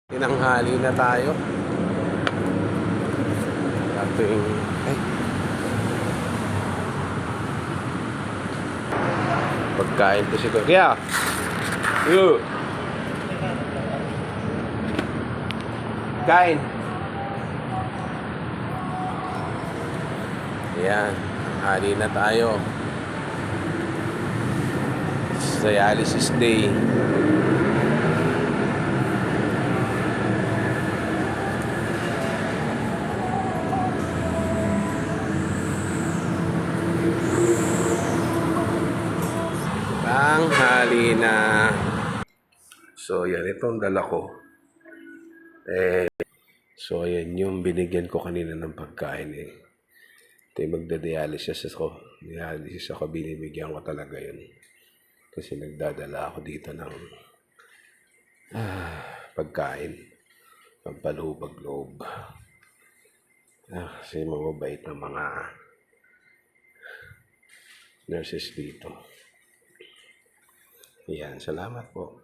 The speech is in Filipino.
Tinanghali na tayo. Ating pagkain ko si Kuya. Yo. Kain. Ayan, hali na tayo. It's dialysis day. Tanghali na. So, yan. Itong dala ko. So, yan yung binigyan ko kanina ng pagkain eh. Ito yung magda-dialysis ako. Dialysis ako, binibigyan ko talaga yun. Kasi nagdadala ako dito ng pagkain. Pampalubag loob. Kasi mababait na mga nurses dito. Yan, salamat po.